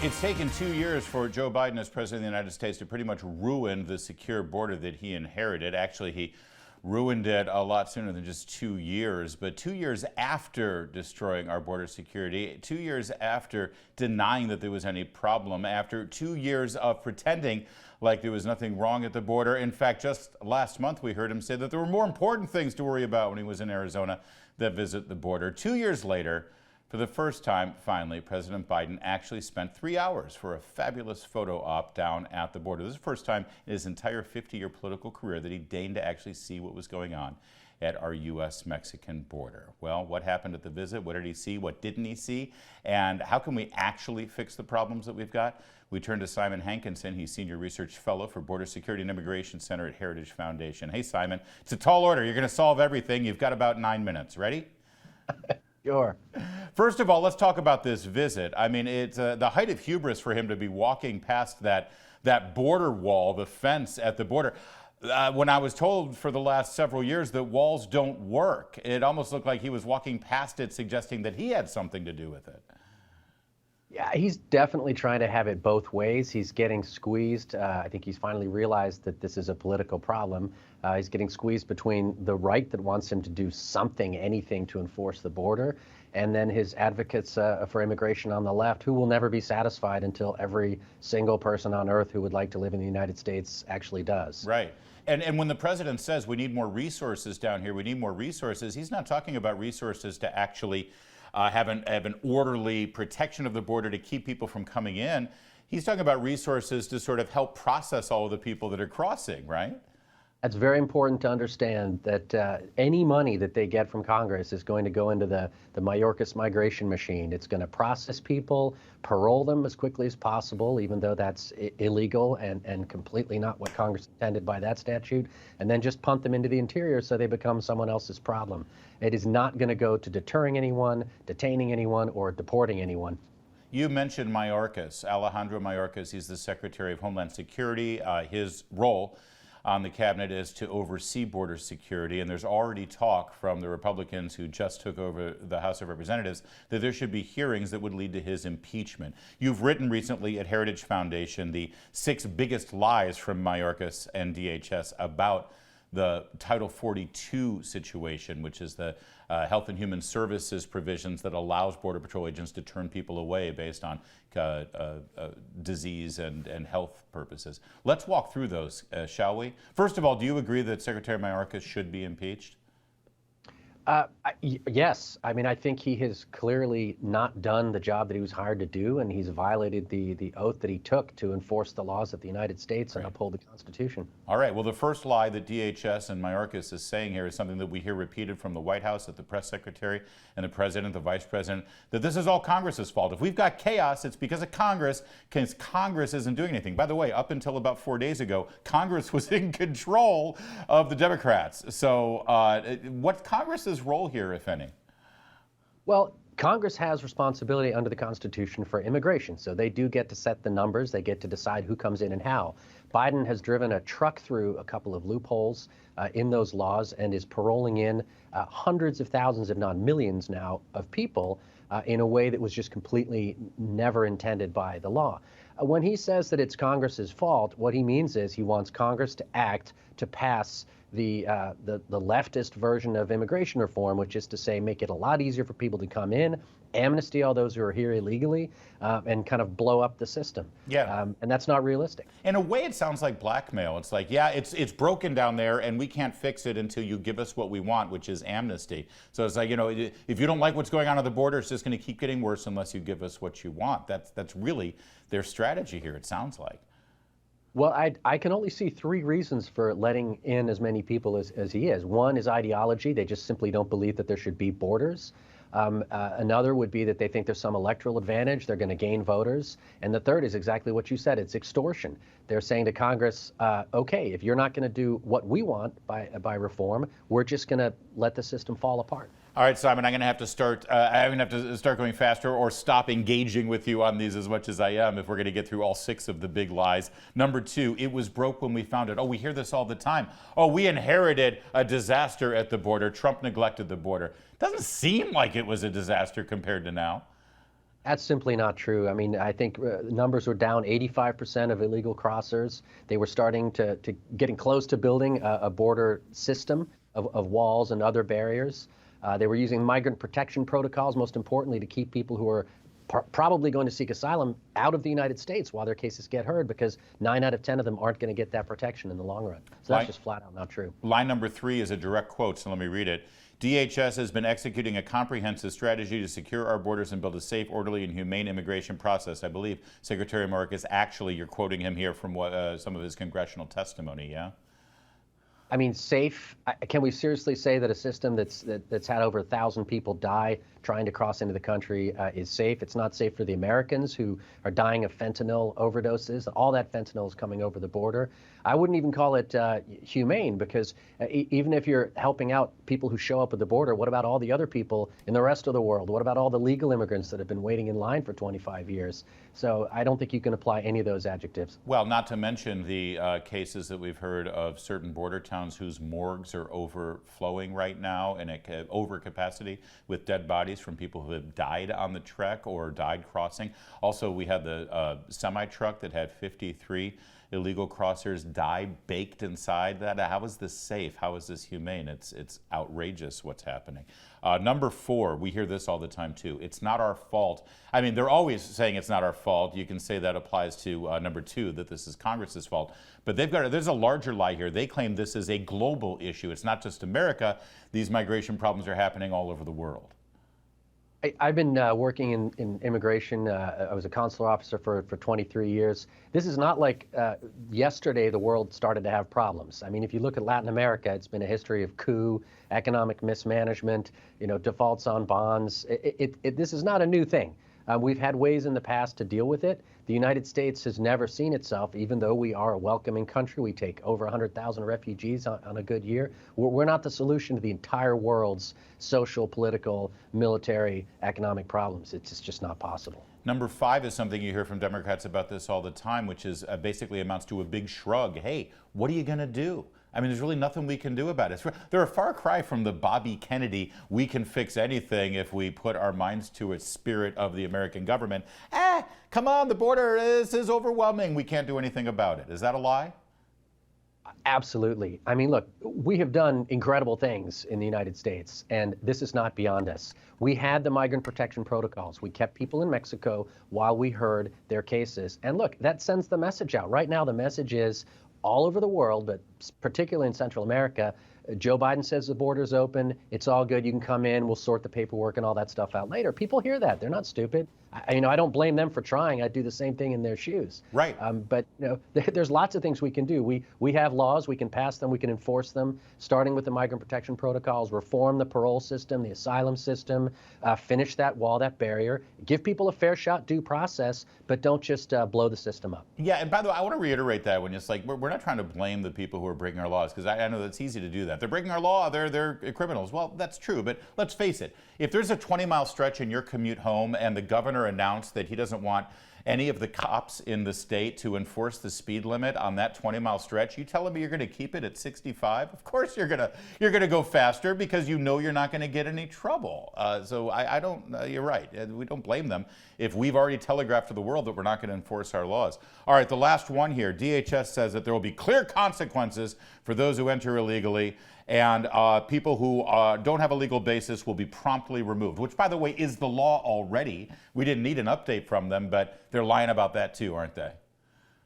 It's taken 2 years for Joe Biden as president of the United States to pretty much ruin the secure border that he inherited. Actually, he ruined it a lot sooner than just 2 years. But 2 years after destroying our border security, 2 years after denying that there was any problem, after 2 years of pretending like there was nothing wrong at the border. In fact, just last month we heard him say that there were more important things to worry about when he was in Arizona than visit the border. 2 years later, for the first time, finally, President Biden actually spent 3 hours for a fabulous photo op down at the border. This is the first time in his entire 50-year political career that he deigned to actually see what was going on at our U.S.-Mexican border. Well, what happened at the visit? What did he see? What didn't he see? And how can we actually fix the problems that we've got? We turn to Simon Hankinson. He's Senior Research Fellow for Border Security and Immigration Center at Heritage Foundation. Hey, Simon, it's a tall order. You're going to solve everything. You've got about 9 minutes. Ready? Sure. First of all, let's talk about this visit. I mean, it's the height of hubris for him to be walking past that border wall, the fence at the border. When I was told for the last several years that walls don't work, it almost looked like he was walking past it, suggesting that he had something to do with it. Yeah, he's definitely trying to have it both ways. He's getting squeezed. I think he's finally realized that this is a political problem. He's getting squeezed between the right that wants him to do something, anything to enforce the border, and then his advocates for immigration on the left, who will never be satisfied until every single person on earth who would like to live in the United States actually does. Right. And when the president says we need more resources down here, we need more resources, he's not talking about resources to actually have an orderly protection of the border to keep people from coming in. He's talking about resources to sort of help process all of the people that are crossing, right? It's very important to understand that any money that they get from Congress is going to go into the Mayorkas migration machine. It's going to process people, parole them as quickly as possible, even though that's illegal and completely not what Congress intended by that statute, and then just punt them into the interior so they become someone else's problem. It is not going to go to deterring anyone, detaining anyone, or deporting anyone. You mentioned Mayorkas, Alejandro Mayorkas. He's the Secretary of Homeland Security. His role on the cabinet is to oversee border security, and there's already talk from the Republicans who just took over the House of Representatives that there should be hearings that would lead to his impeachment. You've written recently at Heritage Foundation the 6 biggest lies from Mayorkas and DHS about the Title 42 situation, which is the Health and Human Services provisions that allows Border Patrol agents to turn people away based on disease and health purposes. Let's walk through those, shall we? First of all, do you agree that Secretary Mayorkas should be impeached? Yes. I mean, I think he has clearly not done the job that he was hired to do, and he's violated the oath that he took to enforce the laws of the United States and uphold the Constitution. All right. Well, the first lie that DHS and Mayorkas is saying here is something that we hear repeated from the White House, at the press secretary and the president, the vice president, that this is all Congress's fault. If we've got chaos, it's because of Congress, because Congress isn't doing anything. By the way, up until about 4 days ago, Congress was in control of the Democrats. So what's Congress's role here, if any? Well, Congress has responsibility under the Constitution for immigration, so they do get to set the numbers. They get to decide who comes in and how. Biden has driven a truck through a couple of loopholes in those laws and is paroling in hundreds of thousands, if not millions now, of people in a way that was just completely never intended by the law. When he says that it's Congress's fault, what he means is he wants Congress to act to pass the leftist version of immigration reform, which is to say make it a lot easier for people to come in, amnesty all those who are here illegally, and kind of blow up the system. Yeah. And that's not realistic. In a way, it sounds like blackmail. It's like, yeah, it's broken down there, and we can't fix it until you give us what we want, which is amnesty. So it's like, you know, if you don't like what's going on at the border, it's just going to keep getting worse unless you give us what you want. That's really their strategy here, it sounds like. Well, I can only see 3 reasons for letting in as many people as he is. One is ideology. They just simply don't believe that there should be borders. Another would be that they think there's some electoral advantage. They're going to gain voters. And the third is exactly what you said. It's extortion. They're saying to Congress, OK, if you're not going to do what we want by reform, we're just going to let the system fall apart. All right, Simon, I'm going to have to start going faster or stop engaging with you on these as much as I am if we're going to get through all 6 of the big lies. Number 2, it was broke when we found it. Oh, we hear this all the time. Oh, we inherited a disaster at the border. Trump neglected the border. Doesn't seem like it was a disaster compared to now. That's simply not true. I mean, I think numbers were down 85% of illegal crossers. They were starting to getting close to building a border system of walls and other barriers. They were using migrant protection protocols, most importantly, to keep people who are probably going to seek asylum out of the United States while their cases get heard, because 9 out of 10 of them aren't going to get that protection in the long run. So that's just flat out not true. Line number 3 is a direct quote, so let me read it. DHS has been executing a comprehensive strategy to secure our borders and build a safe, orderly, and humane immigration process. I believe Secretary Mayorkas, actually, you're quoting him here from what, some of his congressional testimony, yeah? I mean, safe. Can we seriously say that a system that's had over 1,000 people die trying to cross into the country is safe? It's not safe for the Americans who are dying of fentanyl overdoses. All that fentanyl is coming over the border. I wouldn't even call it humane, because even if you're helping out people who show up at the border, what about all the other people in the rest of the world? What about all the legal immigrants that have been waiting in line for 25 years? So I don't think you can apply any of those adjectives. Well, not to mention the cases that we've heard of certain border towns whose morgues are overflowing right now and at overcapacity with dead bodies from people who have died on the trek or died crossing. Also, we had the semi-truck that had 53 illegal crossers die baked inside that. How is this safe? How is this humane? It's outrageous what's happening. Number 4, we hear this all the time too. It's not our fault. I mean, they're always saying it's not our fault. You can say that applies to number 2, that this is Congress's fault. But there's a larger lie here. They claim this is a global issue. It's not just America. These migration problems are happening all over the world. I've been working in immigration. I was a consular officer for 23 years. This is not like yesterday the world started to have problems. I mean, if you look at Latin America, it's been a history of coup, economic mismanagement, defaults on bonds. This is not a new thing. We've had ways in the past to deal with it. The United States has never seen itself, even though we are a welcoming country. We take over 100,000 refugees on a good year. We're not the solution to the entire world's social, political, military, economic problems. It's just not possible. Number 5 is something you hear from Democrats about this all the time, which is basically amounts to a big shrug. Hey, what are you going to do? I mean, there's really nothing we can do about it. They're a far cry from the Bobby Kennedy, we can fix anything if we put our minds to it spirit of the American government. Come on, the border is overwhelming. We can't do anything about it. Is that a lie? Absolutely. I mean, look, we have done incredible things in the United States, and this is not beyond us. We had the migrant protection protocols. We kept people in Mexico while we heard their cases. And look, that sends the message out. Right now, the message is all over the world, but particularly in Central America, Joe Biden says the border's open. It's all good. You can come in. We'll sort the paperwork and all that stuff out later. People hear that. They're not stupid. I don't blame them for trying. I'd do the same thing in their shoes. Right. But there's lots of things we can do. We have laws. We can pass them. We can enforce them, starting with the migrant protection protocols, reform the parole system, the asylum system, finish that wall, that barrier, give people a fair shot, due process, but don't just blow the system up. Yeah, and by the way, I want to reiterate that when it's like, we're not trying to blame the people who are breaking our laws, because I know that's easy to do that. They're breaking our law, they're criminals. Well, that's true, but let's face it. If there's a 20-mile stretch in your commute home and the governor announced that he doesn't want any of the cops in the state to enforce the speed limit on that 20-mile stretch, you telling me you're going to keep it at 65? Of course you're going to go faster, because you know you're not going to get any trouble. So I don't, you're right. We don't blame them if we've already telegraphed to the world that we're not going to enforce our laws. All right, the last one here. DHS says that there will be clear consequences for those who enter illegally, and people who don't have a legal basis will be promptly removed, which, by the way, is the law already. We didn't need an update from them, but they're lying about that too, aren't they?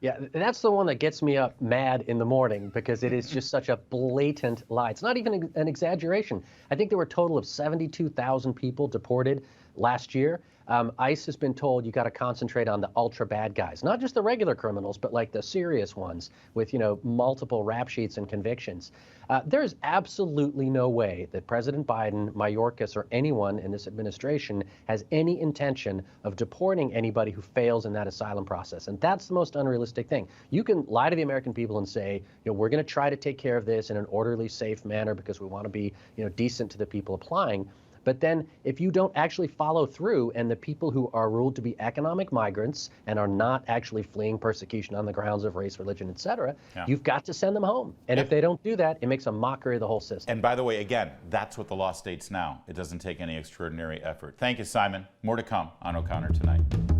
Yeah, that's the one that gets me up mad in the morning, because it is just such a blatant lie. It's not even an exaggeration. I think there were a total of 72,000 people deported last year. ICE has been told you got to concentrate on the ultra bad guys, not just the regular criminals, but like the serious ones with, multiple rap sheets and convictions. There's absolutely no way that President Biden, Mayorkas, or anyone in this administration has any intention of deporting anybody who fails in that asylum process. And that's the most unrealistic thing. You can lie to the American people and say, we're going to try to take care of this in an orderly, safe manner because we want to be, decent to the people applying. But then if you don't actually follow through, and the people who are ruled to be economic migrants and are not actually fleeing persecution on the grounds of race, religion, etc., you've got to send them home. And if they don't do that, it makes a mockery of the whole system. And by the way, again, that's what the law states now. It doesn't take any extraordinary effort. Thank you, Simon. More to come on O'Connor tonight.